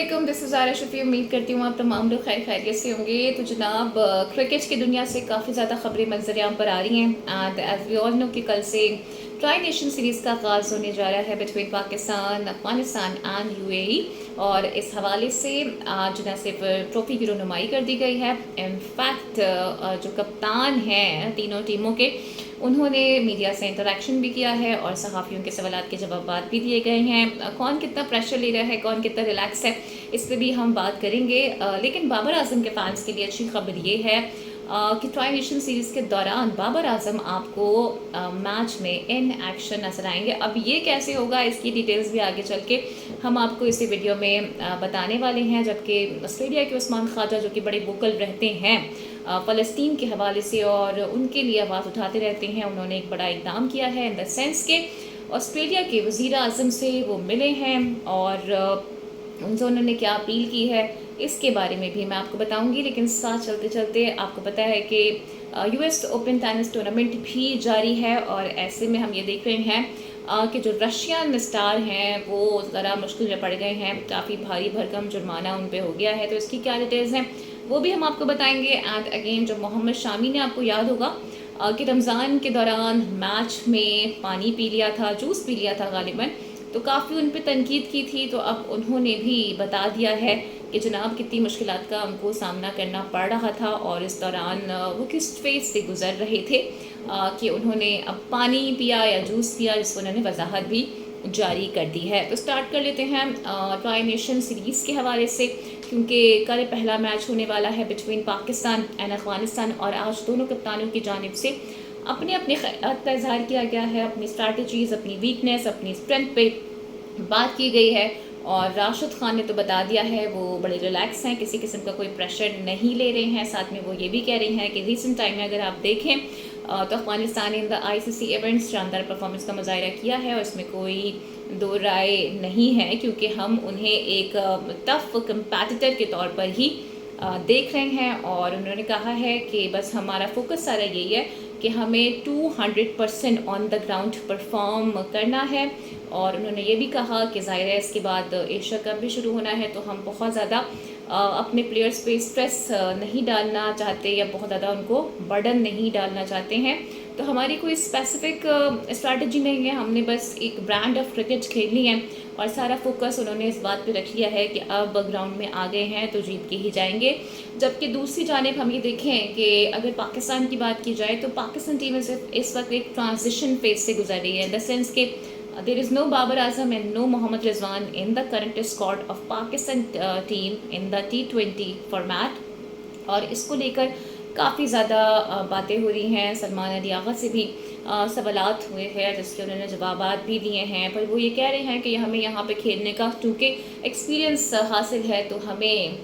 अस्सलामुअलैकुम, this is आरा शफी। उम्मीद करती हूँ आप तमाम लोग खैर खैरियत से होंगे। तो जनाब, क्रिकेट की दुनिया से काफ़ी ज़्यादा खबरें मंजर पर आ रही हैं। And as we all know कि कल से ट्राई नेशन सीरीज़ का आगाज़ होने जा रहा है between Pakistan, Afghanistan and UAE. और इस हवाले से आज न सिर्फ ट्रॉफी की रनुमाई कर दी गई है, इनफैक्ट जो कप्तान हैं तीनों टीमों के, उन्होंने मीडिया से इंटरेक्शन भी किया है और सहाफ़ियों के सवालात के जवाब भी दिए गए हैं। कौन कितना प्रेशर ले रहा है, कौन कितना रिलैक्स है, इस पर भी हम बात करेंगे। लेकिन बाबर आजम के फैंस के लिए अच्छी खबर ये है कि ट्राई नेशन सीरीज़ के दौरान बाबर आजम आपको मैच में इन एक्शन नजर आएंगे। अब ये कैसे होगा, इसकी डिटेल्स भी आगे चल के हम आपको इसी वीडियो में बताने वाले हैं। जबकि ऑस्ट्रेलिया के उस्मान ख्वाजा, जो कि बड़े वोकल रहते हैं फ़लस्तीन के हवाले से और उनके लिए आवाज़ उठाते रहते हैं, उन्होंने एक बड़ा इक़दाम किया है इन द सेंस के ऑस्ट्रेलिया के वज़ीर आज़म से वो मिले हैं और उनसे उन्होंने क्या अपील की है, इसके बारे में भी मैं आपको बताऊंगी। लेकिन साथ चलते चलते आपको पता है कि यूएस ओपन टेनिस टूर्नामेंट भी जारी है और ऐसे में हम ये देख रहे हैं कि जो रशियन स्टार हैं वो ज़रा मुश्किल में पड़ गए हैं। काफ़ी भारी भरकम जुर्माना उन पर हो गया है, तो इसकी क्या डिटेल्स हैं वो भी हम आपको बताएंगे। एंड अगेन, जो मोहम्मद शामी ने, आपको याद होगा कि रमज़ान के दौरान मैच में पानी पी लिया था, जूस पी लिया था गालिबन, तो काफ़ी उन पर तनकीद की थी। तो अब उन्होंने भी बता दिया है कि जनाब कितनी मुश्किलात का उनको सामना करना पड़ रहा था और इस दौरान वो किस फेज़ से गुज़र रहे थे कि उन्होंने अब पानी पिया या जूस पिया, जिसको उन्होंने वजाहत भी जारी कर दी है। तो स्टार्ट कर लेते हैं ट्राई नेशन सीरीज़ के हवाले से, क्योंकि कल पहला मैच होने वाला है बिटवीन पाकिस्तान एंड अफगानिस्तान और आज दोनों कप्तानों की जानिब से अपने अपने ख़यालात का इजहार किया गया है। अपनी स्ट्रैटेजीज़, अपनी वीकनेस, अपनी स्ट्रेंथ पे बात की गई है। और राशिद खान ने तो बता दिया है वो बड़े रिलैक्स हैं, किसी किस्म का कोई प्रेशर नहीं ले रहे हैं। साथ में वो ये भी कह रही हैं कि रीसेंट टाइम में अगर आप देखें तो Afghanistan in the ICC events शानदार परफॉर्मेंस का मुजाहरा किया है और इसमें कोई दो राय नहीं है, क्योंकि हम उन्हें एक टफ कंपैटिटर के तौर पर ही देख रहे हैं। और उन्होंने कहा है कि बस हमारा फोकस सारा यही है कि हमें 200% ऑन द ग्राउंड परफॉर्म करना है। और उन्होंने ये भी कहा कि ज़ाहिर है इसके बाद एशिया कप भी शुरू होना है, तो हम बहुत ज़्यादा अपने प्लेयर्स पे स्ट्रेस नहीं डालना चाहते या बहुत ज़्यादा उनको बर्डन नहीं डालना चाहते हैं। तो हमारी कोई स्पेसिफिक स्ट्रैटेजी नहीं है, हमने बस एक ब्रांड ऑफ क्रिकेट खेलनी है और सारा फोकस उन्होंने इस बात पे रख लिया है कि अब ग्राउंड में आ गए हैं तो जीत के ही जाएंगे। जबकि दूसरी जानिब हम ये देखें कि अगर पाकिस्तान की बात की जाए तो पाकिस्तान टीम इस वक्त एक ट्रांजिशन फेज से गुजर रही है, इन द सेंस के there is no Babar Azam and no Mohammad Rizwan in the current squad of Pakistan team in the T20 format। और इसको लेकर काफ़ी ज़्यादा बातें हो रही हैं। सलमान अली आगा से भी सवालात हुए हैं जिसके उन्होंने जवाबात भी दिए हैं, पर वो ये कह रहे हैं कि हमें यहाँ पे खेलने का चूँकि एक्सपीरियंस हासिल है, तो हमें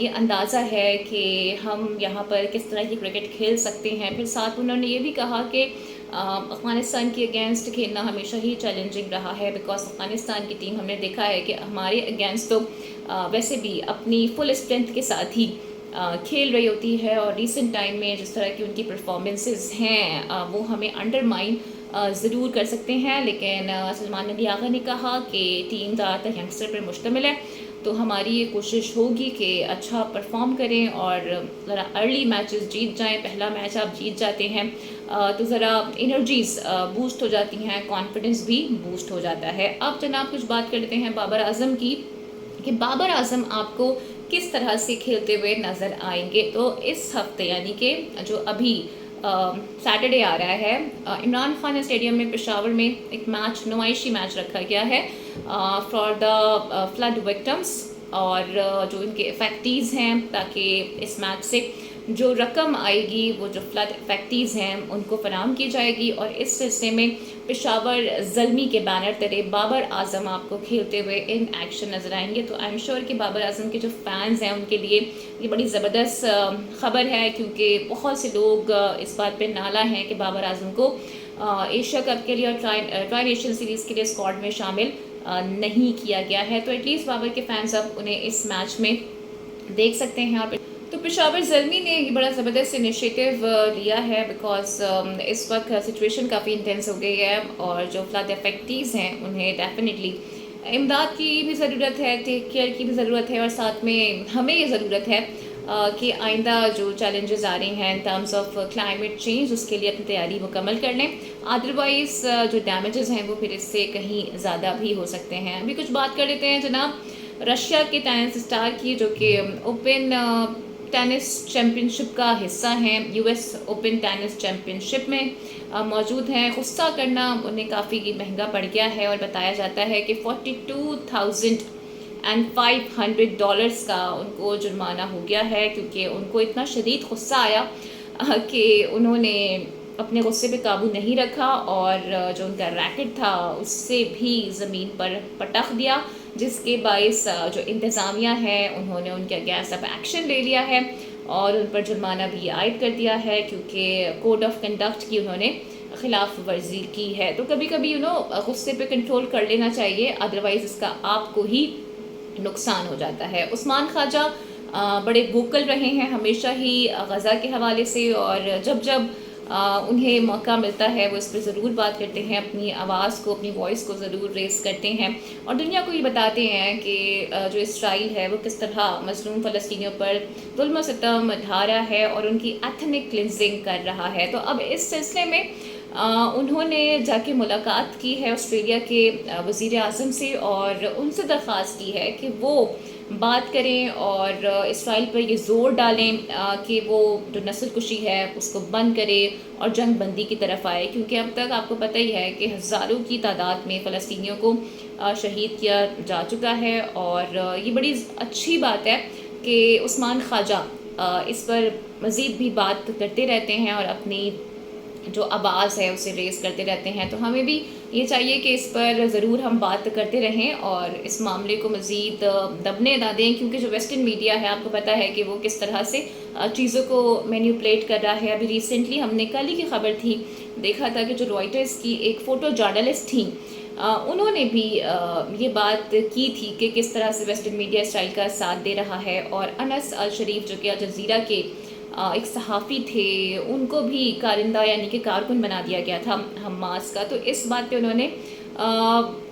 ये अंदाज़ा है कि हम यहाँ पर किस तरह की क्रिकेट खेल सकते हैं। फिर साथ उन्होंने ये भी कहा कि अफ़गानिस्तान के अगेंस्ट खेलना हमेशा ही चैलेंजिंग रहा है, बिकॉज अफ़गानिस्तान की टीम हमने देखा है कि हमारे अगेंस्ट तो वैसे भी अपनी फुल स्ट्रेंथ के साथ ही खेल रही होती है। और रिसेंट टाइम में जिस तरह की उनकी परफॉर्मेंसेस हैं वो हमें अंडरमाइन ज़रूर कर सकते हैं। लेकिन सलमान अली आगा ने कहा कि टीम ज़्यादातर यंगस्टर पर मुश्तमिल है, तो हमारी ये कोशिश होगी कि अच्छा परफॉर्म करें और ज़रा अर्ली मैचेस जीत जाएं। पहला मैच आप जीत जाते हैं तो ज़रा एनर्जीज़ बूस्ट हो जाती हैं, कॉन्फिडेंस भी बूस्ट हो जाता है। अब जनाब कुछ बात कर लेते हैं बाबर आजम की, कि बाबर आजम आपको किस तरह से खेलते हुए नज़र आएंगे। तो इस हफ्ते यानी कि जो अभी सैटरडे आ रहा है, इमरान खान स्टेडियम में पेशावर में एक मैच, नुमाइशी मैच रखा गया है फॉर द फ्लड विक्टिम्स और जो इनके इफेक्टीज़ हैं, ताकि इस मैच से जो रकम आएगी वो जो फ्लड इफेक्टीज़ हैं उनको फराहम की जाएगी। और इस सिलसिले में पेशावर ज़ल्मी के बैनर तले बाबर आजम आपको खेलते हुए इन एक्शन नज़र आएंगे। तो आई एम श्योर कि बाबर आजम के जो फैंस हैं उनके लिए ये बड़ी ज़बरदस्त ख़बर है, क्योंकि बहुत से लोग इस बात पे नाला हैं कि बाबर आजम को एशिया कप के लिए और ट्राई नेशन सीरीज़ के लिए स्क्वाड में शामिल नहीं किया गया है। तो एटलीस्ट बाबर के फैंस अब उन्हें इस मैच में देख सकते हैं। तो पेशावर ज़ल्मी ने ये बड़ा ज़बरदस्त इनिशिएटिव लिया है, बिकॉज इस वक्त सिचुएशन काफ़ी इंटेंस हो गई है और जो फ्लड इफेक्टीज़ हैं उन्हें डेफिनेटली इमदाद की भी ज़रूरत है, टेक केयर की भी ज़रूरत है, और साथ में हमें ये ज़रूरत है कि आइंदा जो चैलेंजेस आ रही हैं in terms of climate change, उसके लिए अपनी तैयारी मुकम्मल कर लें। अदरवाइज़ जो डैमेजेस हैं वो फिर इससे कहीं ज़्यादा भी हो सकते हैं। अभी कुछ बात कर लेते हैं जनाब रशिया के टेनिस स्टार की, जो कि ओपन टेनिस चैम्पियनशिप का हिस्सा हैं, यूएस ओपन टेनिस चैम्पियनशिप में मौजूद हैं। गुस्सा करना उन्हें काफ़ी महंगा पड़ गया है और बताया जाता है कि $42,500 का उनको जुर्माना हो गया है, क्योंकि उनको इतना शदीद गुस्सा आया कि उन्होंने अपने गुस्से पे काबू नहीं रखा और जो उनका रैकेट था उससे भी ज़मीन पर पटक दिया, जिसके बायस जो इंतज़ामिया है उन्होंने उनके अगेंस्ट अब एक्शन ले लिया है और उन पर जुर्माना भी आयद कर दिया है, क्योंकि कोड ऑफ कंडक्ट की उन्होंने खिलाफ वर्जी की है। तो कभी कभी गुस्से पे कंट्रोल कर लेना चाहिए, अदरवाइज़ इसका आपको ही नुकसान हो जाता है। उस्मान ख्वाजा बड़े वोकल रहे हैं हमेशा ही गज़ा के हवाले से, और जब जब उन्हें मौका मिलता है वो इस पर ज़रूर बात करते हैं, अपनी आवाज़ को, अपनी वॉइस को ज़रूर रेस करते हैं और दुनिया को ये बताते हैं कि जो इसराइल है वो किस तरह मज़लूम फ़लस्तीनियों पर जुल्म सितम ढा रहा है और उनकी एथनिक क्लिनजिंग कर रहा है। तो अब इस सिलसिले में उन्होंने जाके मुलाकात की है ऑस्ट्रेलिया के वज़ीर आज़म से और उनसे दरख्वास्त की है कि वो बात करें और इसराइल पर ये ज़ोर डालें कि वो जो नस्ल कुशी है उसको बंद करे और जंग बंदी की तरफ आए, क्योंकि अब तक आपको पता ही है कि हज़ारों की तादाद में फ़लस्तीनियों को शहीद किया जा चुका है। और ये बड़ी अच्छी बात है कि उस्मान ख्वाजा इस पर मज़ीद भी बात करते रहते हैं और अपनी जो आवाज़ है उसे रेस करते रहते हैं। तो हमें भी ये चाहिए कि इस पर ज़रूर हम बात करते रहें और इस मामले को मज़ीद दबने ना दें, क्योंकि जो वेस्टर्न मीडिया है आपको पता है कि वो किस तरह से चीज़ों को मैनिपुलेट कर रहा है। अभी रिसेंटली हमने कल ही की खबर थी, देखा था कि जो रॉयटर्स की एक फ़ोटो जर्नलिस्ट थी उन्होंने भी ये बात की थी कि किस तरह से वेस्टर्न मीडिया इसराइल का साथ दे रहा है। और अनस अल शरीफ जो कि अल जज़ीरा के एक सहाफ़ी थे, उनको भी कारिंदा यानी कि कारकुन बना दिया गया था हमास का। तो इस बात पे उन्होंने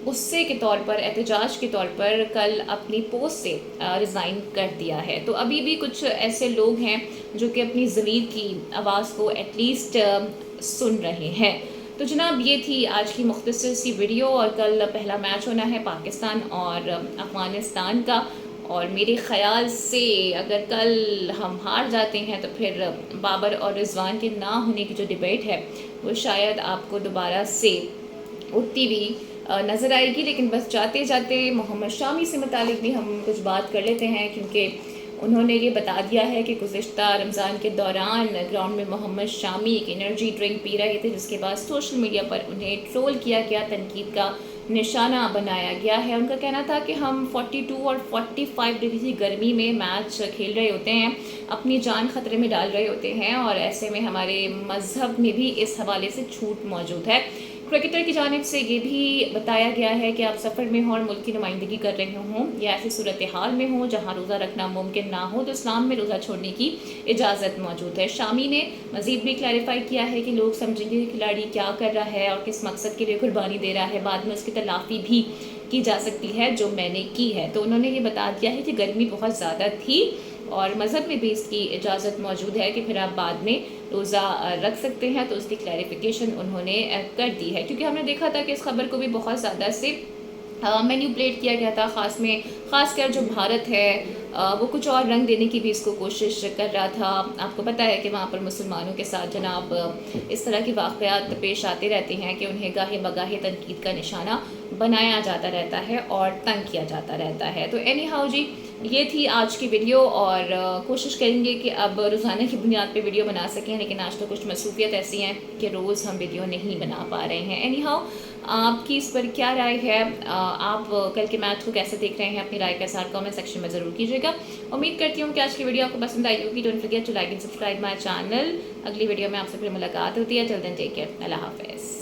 गुस्से के तौर पर, एहतजाज के तौर पर कल अपनी पोस्ट से रिज़ाइन कर दिया है। तो अभी भी कुछ ऐसे लोग हैं जो कि अपनी ज़मीर की आवाज़ को एटलीस्ट सुन रहे हैं। तो जनाब ये थी आज की मुख्तसर सी वीडियो, और कल पहला मैच होना है पाकिस्तान और अफ़गानिस्तान का, और मेरे ख़याल से अगर कल हम हार जाते हैं तो फिर बाबर और रिजवान के ना होने की जो डिबेट है वो शायद आपको दोबारा से उठती हुई नज़र आएगी। लेकिन बस जाते जाते मोहम्मद शामी से मुतालिक भी हम कुछ बात कर लेते हैं, क्योंकि उन्होंने ये बता दिया है कि गुज़िश्ता रमज़ान के दौरान ग्राउंड में मोहम्मद शामी एक एनर्जी ड्रिंक पी रहे थे, जिसके बाद सोशल मीडिया पर उन्हें ट्रोल किया गया, तनकीद का निशाना बनाया गया है। उनका कहना था कि हम 42 और 45 डिग्री की गर्मी में मैच खेल रहे होते हैं, अपनी जान ख़तरे में डाल रहे होते हैं, और ऐसे में हमारे मज़हब में भी इस हवाले से छूट मौजूद है। क्रिकेटर की जानिब से ये भी बताया गया है कि आप सफ़र में हों और मुल्क की नुमाइंदगी कर रहे हों या ऐसी सूरत हाल में हो जहाँ रोज़ा रखना मुमकिन ना हो, तो इस्लाम में रोज़ा छोड़ने की इजाज़त मौजूद है। शामी ने मज़ीद भी क्लैरिफाई किया है कि लोग समझेंगे कि खिलाड़ी क्या कर रहा है और किस मकसद के लिए कुर्बानी दे रहा है, बाद में उसकी तलाफ़ी भी की जा सकती है जो मैंने की है। तो उन्होंने ये बता दिया है कि गर्मी बहुत ज़्यादा थी और मज़हब में भी इसकी इजाज़त मौजूद है कि फिर आप बाद में रोज़ा रख सकते हैं। तो उसकी क्लैरिफिकेशन उन्होंने कर दी है, क्योंकि हमने देखा था कि इस खबर को भी बहुत ज़्यादा से मैन्यूपलेट किया गया था, ख़ासकर जो भारत है वो कुछ और रंग देने की भी इसको कोशिश कर रहा था। आपको पता है कि वहाँ पर मुसलमानों के साथ जनाब इस तरह के वाक़यात पेश आते रहते हैं कि उन्हें गाहे बगाहे तनकीद का निशाना बनाया जाता रहता है और तंग किया जाता रहता है। तो एनी हाउ जी, ये थी आज की वीडियो, और कोशिश करेंगे कि अब रोज़ाना की बुनियाद पे वीडियो बना सकें, लेकिन आज तो कुछ मसरूफियत ऐसी हैं कि रोज़ हम वीडियो नहीं बना पा रहे हैं। एनी हाउ, आपकी इस पर क्या राय है? आप कल के मैच को कैसे देख रहे हैं? अपनी राय के साथ कमेंट सेक्शन में ज़रूर कीजिएगा। उम्मीद करती हूँ कि आज की वीडियो आपको पसंद आई होगी। Don't forget to like and subscribe my channel. अगली वीडियो में आपसे फिर मुलाकात होती है। टिल देन टेक केयर, अल्लाह हाफ़िज़।